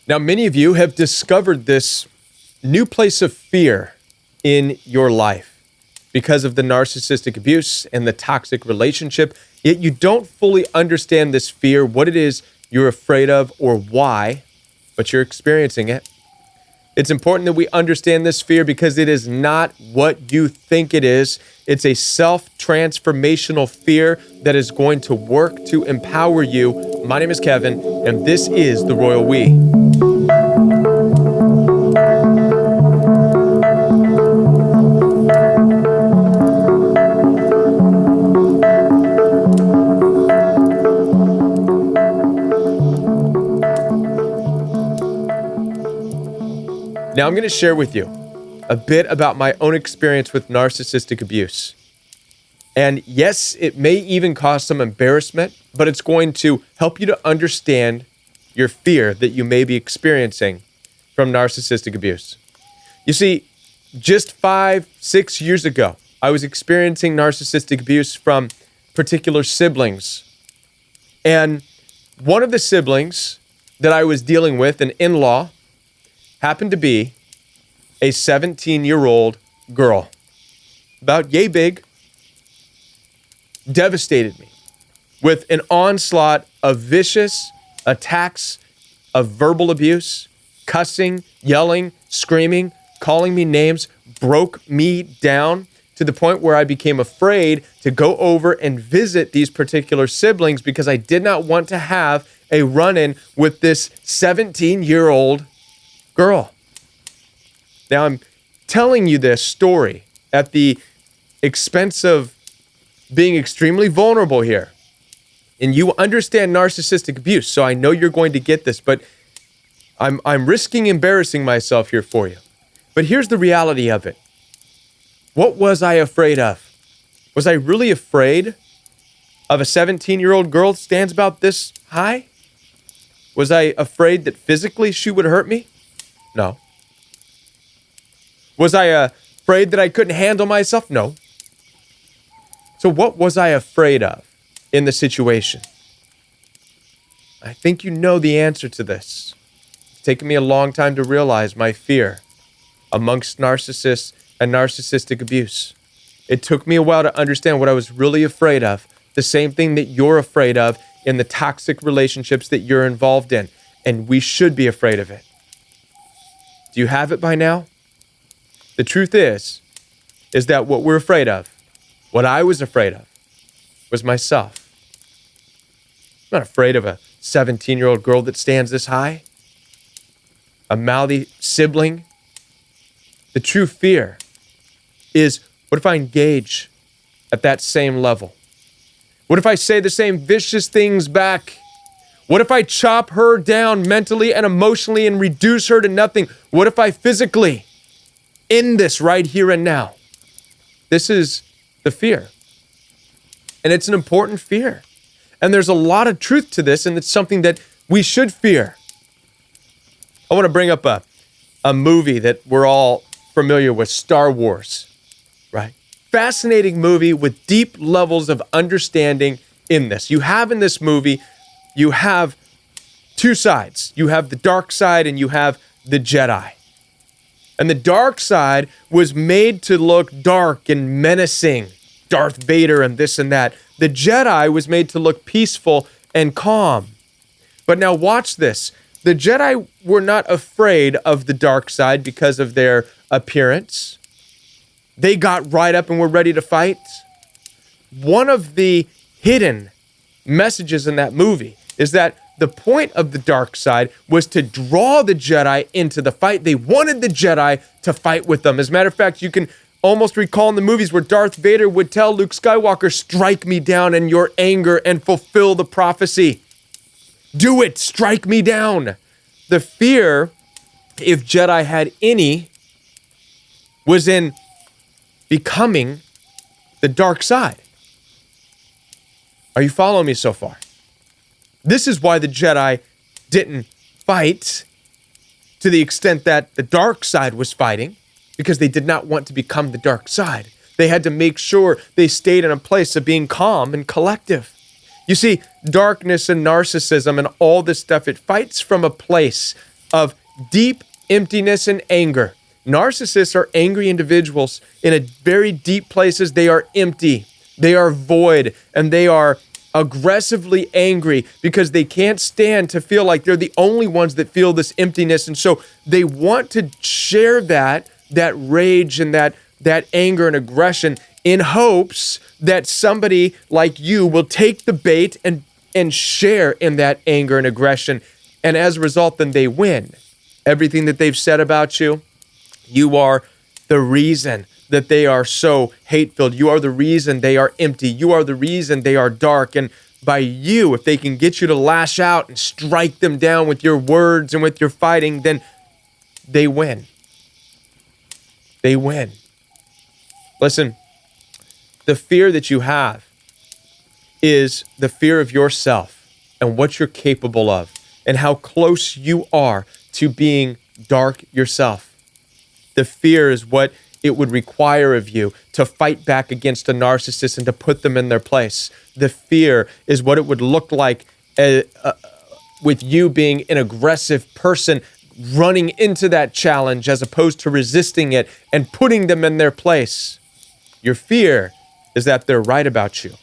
Now, many of you have discovered this new place of fear in your life because of the narcissistic abuse and the toxic relationship, yet you don't fully understand this fear, what it is you're afraid of or why, but you're experiencing it. It's important that we understand this fear because it is not what you think it is. It's a self-transformational fear that is going to work to empower you. My name is Kevin, and this is The Royal We. Now, I'm going to share with you a bit about my own experience with narcissistic abuse. And yes, it may even cause some embarrassment, but it's going to help you to understand your fear that you may be experiencing from narcissistic abuse. You see, just 5-6 years ago, I was experiencing narcissistic abuse from particular siblings. And one of the siblings that I was dealing with, an in-law, happened to be a 17-year-old girl, about yay big, devastated me with an onslaught of vicious attacks of verbal abuse, cussing, yelling, screaming, calling me names, broke me down to the point where I became afraid to go over and visit these particular siblings because I did not want to have a run-in with this 17-year-old girl. Now, I'm telling you this story at the expense of being extremely vulnerable here. And you understand narcissistic abuse, so I know you're going to get this, but I'm risking embarrassing myself here for you. But here's the reality of it. What was I afraid of? Was I really afraid of a 17-year-old girl that stands about this high? Was I afraid that physically she would hurt me? No. Was I afraid that I couldn't handle myself? No. So what was I afraid of in the situation? I think you know the answer to this. It's taken me a long time to realize my fear amongst narcissists and narcissistic abuse. It took me a while to understand what I was really afraid of, the same thing that you're afraid of in the toxic relationships that you're involved in, and we should be afraid of it. Do you have it by now? The truth is that what we're afraid of, what I was afraid of, was myself. I'm not afraid of a 17-year-old girl that stands this high, a mouthy sibling. The true fear is, what if I engage at that same level? What if I say the same vicious things back? What if I chop her down mentally and emotionally and reduce her to nothing? What if I physically end this right here and now? This is the fear. And it's an important fear. And there's a lot of truth to this, and it's something that we should fear. I want to bring up a movie that we're all familiar with, Star Wars, right? Fascinating movie with deep levels of understanding in this. You have in this movie, you have two sides. You have the dark side and you have the Jedi. And the dark side was made to look dark and menacing, Darth Vader and this and that. The Jedi was made to look peaceful and calm. But now watch this. The Jedi were not afraid of the dark side because of their appearance. They got right up and were ready to fight. One of the hidden messages in that movie is that the point of the dark side was to draw the Jedi into the fight. They wanted the Jedi to fight with them. As a matter of fact, you can almost recall in the movies where Darth Vader would tell Luke Skywalker, strike me down in your anger and fulfill the prophecy. Do it, strike me down. The fear, if Jedi had any, was in becoming the dark side. Are you following me so far? This is why the Jedi didn't fight to the extent that the dark side was fighting, because they did not want to become the dark side. They had to make sure they stayed in a place of being calm and collective. You see, darkness and narcissism and all this stuff, it fights from a place of deep emptiness and anger. Narcissists are angry individuals in a very deep places. They are empty, they are void, and they are aggressively angry because they can't stand to feel like they're the only ones that feel this emptiness. And so they want to share that rage and that anger and aggression in hopes that somebody like you will take the bait and share in that anger and aggression. And as a result, then they win. Everything that they've said about you, you are the reason that they are so hate-filled. You are the reason they are empty. You are the reason they are dark. And by you, if they can get you to lash out and strike them down with your words and with your fighting, then they win. They win. Listen, the fear that you have is the fear of yourself and what you're capable of and how close you are to being dark yourself. The fear is what it would require of you to fight back against a narcissist and to put them in their place. The fear is what it would look like with you being an aggressive person running into that challenge as opposed to resisting it and putting them in their place. Your fear is that they're right about you.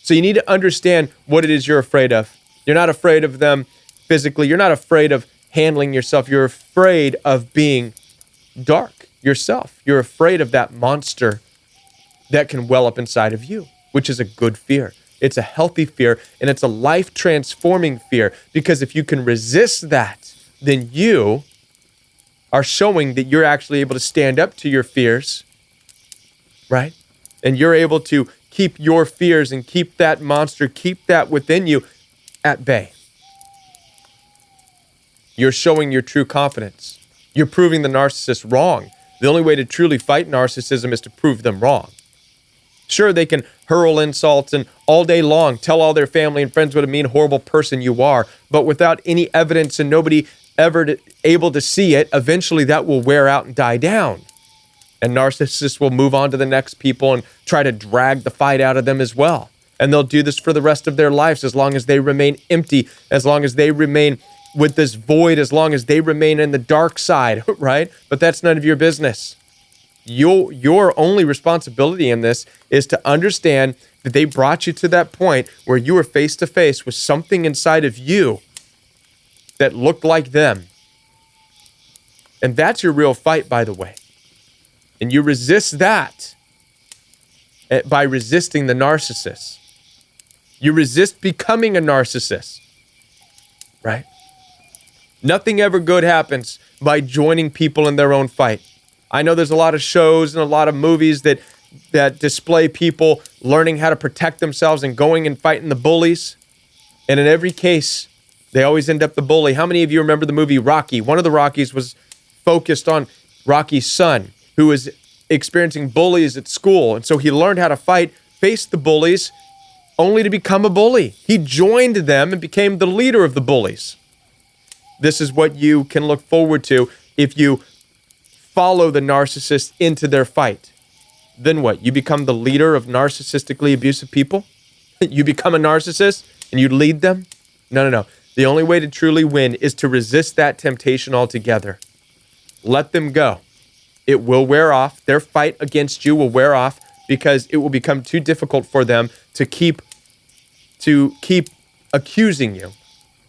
So you need to understand what it is you're afraid of. You're not afraid of them physically. You're not afraid of handling yourself. You're afraid of being dark yourself. You're afraid of that monster that can well up inside of you, which is a good fear. It's a healthy fear, and it's a life-transforming fear, because if you can resist that, then you are showing that you're actually able to stand up to your fears, right? And you're able to keep your fears and keep that monster, keep that within you at bay. You're showing your true confidence. You're proving the narcissist wrong. The only way to truly fight narcissism is to prove them wrong. Sure, they can hurl insults and all day long tell all their family and friends what a mean, horrible person you are, but without any evidence and nobody ever able to see it, eventually that will wear out and die down. And narcissists will move on to the next people and try to drag the fight out of them as well. And they'll do this for the rest of their lives as long as they remain empty, as long as they remain with this void, as long as they remain in the dark side, right? But that's none of your business. Your only responsibility in this is to understand that they brought you to that point where you were face to face with something inside of you that looked like them. And that's your real fight, by the way. And you resist that by resisting the narcissist. You resist becoming a narcissist, right? Nothing ever good happens by joining people in their own fight. I know there's a lot of shows and a lot of movies that display people learning how to protect themselves and going and fighting the bullies. And in every case, they always end up the bully. How many of you remember the movie Rocky? One of the Rockies was focused on Rocky's son, who was experiencing bullies at school. And so he learned how to fight, face the bullies, only to become a bully. He joined them and became the leader of the bullies. This is what you can look forward to if you follow the narcissist into their fight. Then what? You become the leader of narcissistically abusive people? You become a narcissist and you lead them? No. The only way to truly win is to resist that temptation altogether. Let them go. It will wear off. Their fight against you will wear off because it will become too difficult for them to keep accusing you,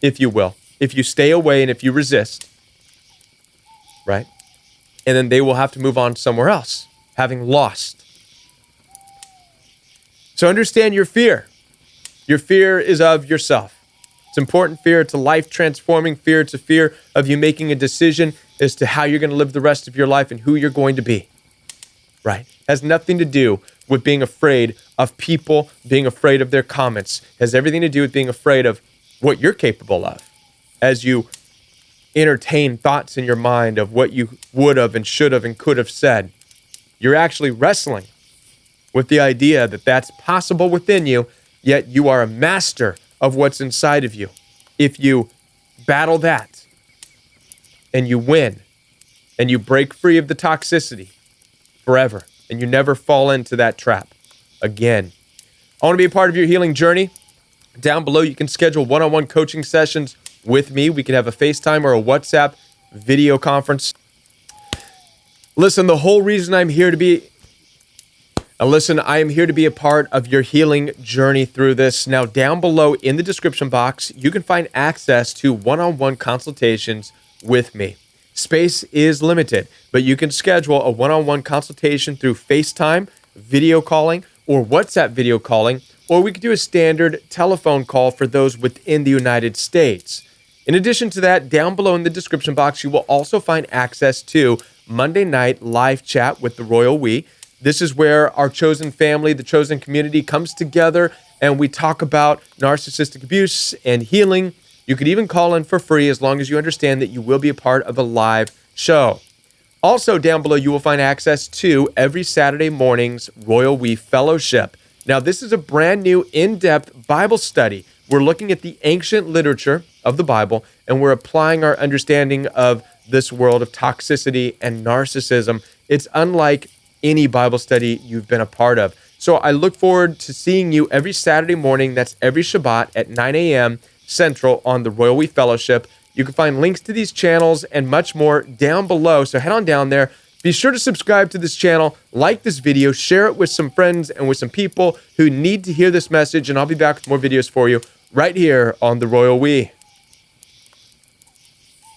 if you will. If you stay away and if you resist, right? And then they will have to move on somewhere else, having lost. So understand your fear. Your fear is of yourself. It's important fear. It's a life-transforming fear. It's a fear of you making a decision as to how you're going to live the rest of your life and who you're going to be, right? It has nothing to do with being afraid of people, being afraid of their comments. It has everything to do with being afraid of what you're capable of as you entertain thoughts in your mind of what you would have and should have and could have said. You're actually wrestling with the idea that that's possible within you, yet you are a master of what's inside of you. If you battle that and you win and you break free of the toxicity forever and you never fall into that trap again. I want to be a part of your healing journey. Down below, you can schedule one-on-one coaching sessions with me. We can have a FaceTime or a WhatsApp video conference. Listen, the whole reason I'm here to be I am here to be a part of your healing journey through this. Now, down below in the description box, you can find access to one-on-one consultations with me. Space is limited, but you can schedule a one-on-one consultation through FaceTime, video calling, or WhatsApp video calling, or we could do a standard telephone call for those within the United States. In addition to that, down below in the description box, you will also find access to Monday night live chat with the Royal We. This is where our chosen family, the chosen community comes together and we talk about narcissistic abuse and healing. You could even call in for free as long as you understand that you will be a part of a live show. Also down below, you will find access to every Saturday morning's Royal We Fellowship. Now, this is a brand new in-depth Bible study. We're looking at the ancient literature of the Bible and we're applying our understanding of this world of toxicity and narcissism. It's unlike any Bible study you've been a part of. So I look forward to seeing you every Saturday morning. That's every Shabbat at 9 a.m. Central on the Royal We Fellowship. You can find links to these channels and much more down below. So head on down there. Be sure to subscribe to this channel, like this video, share it with some friends and with some people who need to hear this message. And I'll be back with more videos for you right here on the Royal We.